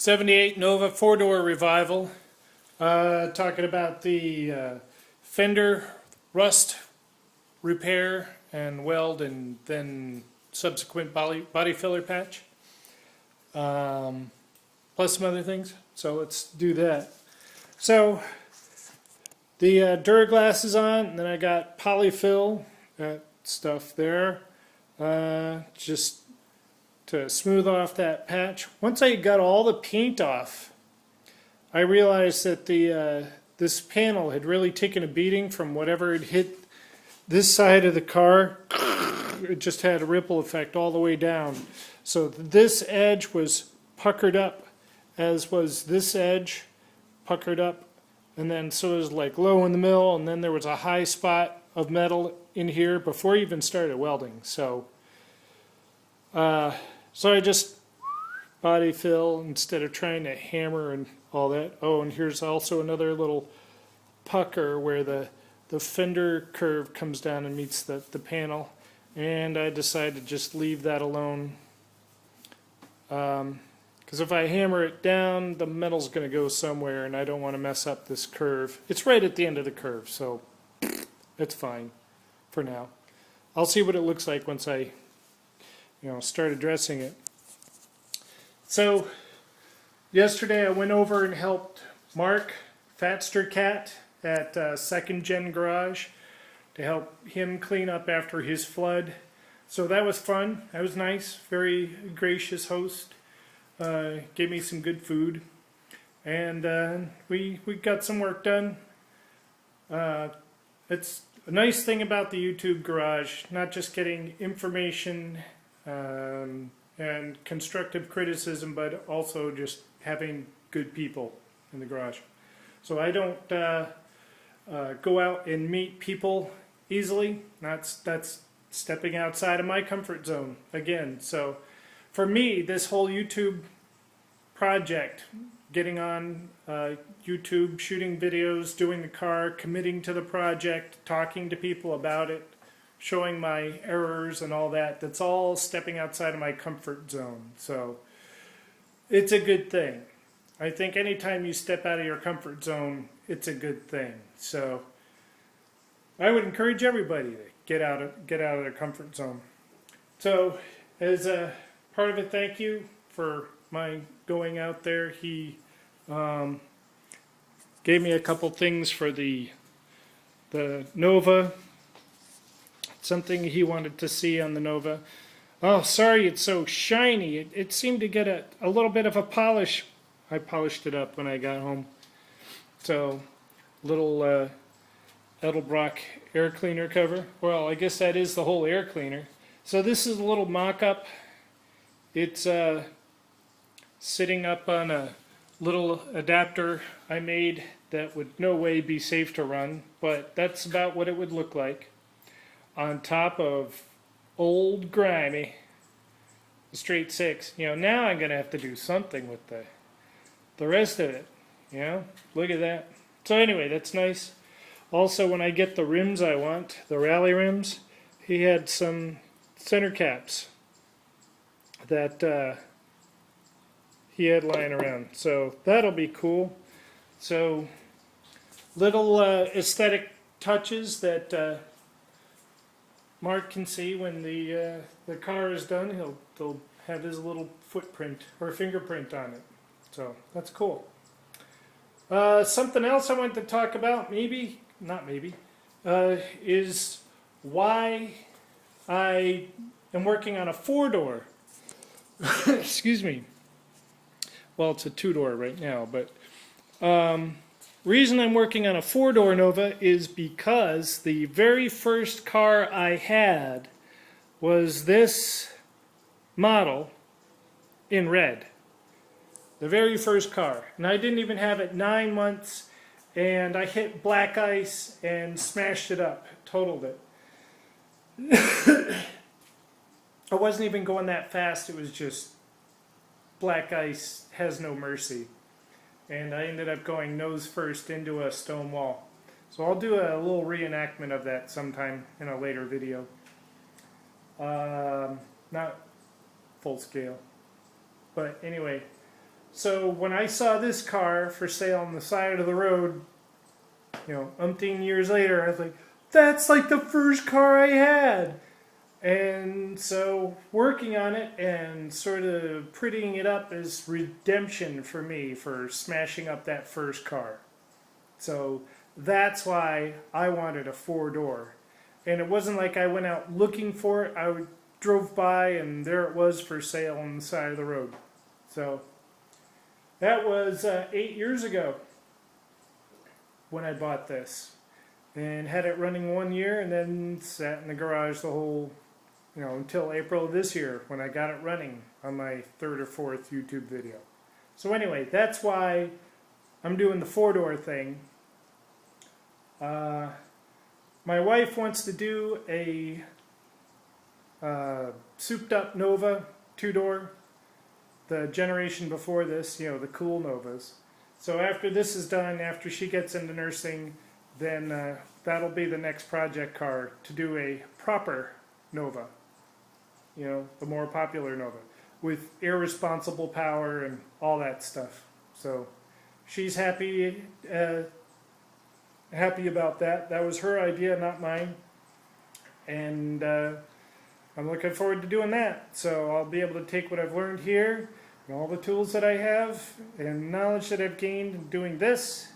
'78 Nova four-door revival. Talking about the fender rust repair and weld and then subsequent body filler patch. Plus some other things. So let's do that. So the Duraglass is on, and then I got polyfill, that stuff there, just to smooth off that patch. Once I got all the paint off, I realized that the this panel had really taken a beating from whatever had hit this side of the car. It just had a ripple effect all the way down. So this edge was puckered up, as was this edge puckered up, and then so it was like low in the middle, and then there was a high spot of metal in here before I even started welding. So I just body fill instead of trying to hammer and all that. Oh, and here's also another little pucker where the fender curve comes down and meets the panel. And I decided to just leave that alone. Because if I hammer it down, the metal's going to go somewhere, and I don't want to mess up this curve. It's right at the end of the curve, so it's fine for now. I'll see what it looks like once I start addressing it. So yesterday I went over and helped Mark Fatstercat at Second Gen Garage to help him clean up after his flood. So that was fun. That was nice. Very gracious host. Gave me some good food, and we got some work done. It's a nice thing about the YouTube garage, not just getting information and constructive criticism, but also just having good people in the garage. So I don't go out and meet people easily. That's stepping outside of my comfort zone again. So for me, this whole YouTube project, getting on YouTube, shooting videos, doing the car, committing to the project, talking to people about it, showing my errors and all that, that's all stepping outside of my comfort zone. So it's a good thing. I think anytime you step out of your comfort zone, it's a good thing. So I would encourage everybody to get out of their comfort zone. So as a part of a thank you for my going out there, he gave me a couple things for the Nova. Something he wanted to see on the Nova. Oh, sorry, it's so shiny. It seemed to get a little bit of a polish. I polished it up when I got home. So, little Edelbrock air cleaner cover. Well, I guess that is the whole air cleaner. So this is a little mock-up. It's sitting up on a little adapter I made that would no way be safe to run, but that's about what it would look like on top of old grimy straight 6. Now I'm gonna have to do something with the rest of it. Look at that. So anyway, that's nice. Also, when I get the rims I want, the rally rims, he had some center caps that he had lying around. So that'll be cool. So little aesthetic touches that Mark can see when the car is done. He'll have his little footprint or fingerprint on it. So that's cool. Something else I wanted to talk about, is why I am working on a four-door. Excuse me. Well, it's a two-door right now, but reason I'm working on a four-door Nova is because the very first car I had was this model in red. The very first car. And I didn't even have it 9 months, and I hit black ice and smashed it up, totaled it. I wasn't even going that fast, it was just black ice has no mercy. And I ended up going nose first into a stone wall. So I'll do a little reenactment of that sometime in a later video. Not full scale. But anyway, So when I saw this car for sale on the side of the road, umpteen years later, I was like, that's like the first car I had. And so working on it and sort of prettying it up is redemption for me for smashing up that first car. So that's why I wanted a four-door. And it wasn't like I went out looking for it. I drove by and there it was for sale on the side of the road. So that was 8 years ago when I bought this. And had it running 1 year and then sat in the garage the whole, until April of this year when I got it running on my third or fourth YouTube video. So anyway, that's why I'm doing the four-door thing. My wife wants to do a souped-up Nova two-door, the generation before this, the cool Novas. So after this is done, after she gets into nursing, then that'll be the next project car to do a proper Nova. The more popular Nova with irresponsible power and all that stuff. So she's happy about that. That was her idea, not mine. And I'm looking forward to doing that. So I'll be able to take what I've learned here and all the tools that I have and knowledge that I've gained in doing this,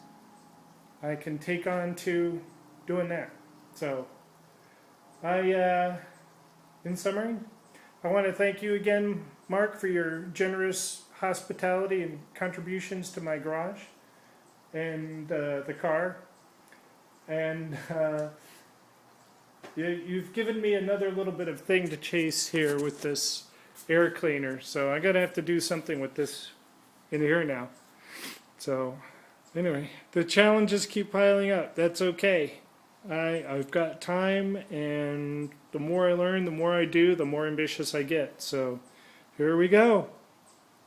I can take on to doing that. So in summary, I want to thank you again, Mark, for your generous hospitality and contributions to my garage and the car. And you've given me another little bit of thing to chase here with this air cleaner. So I gotta have to do something with this in here now. So anyway, the challenges keep piling up. That's okay. I've got time, and the more I learn, the more I do, the more ambitious I get. So here we go.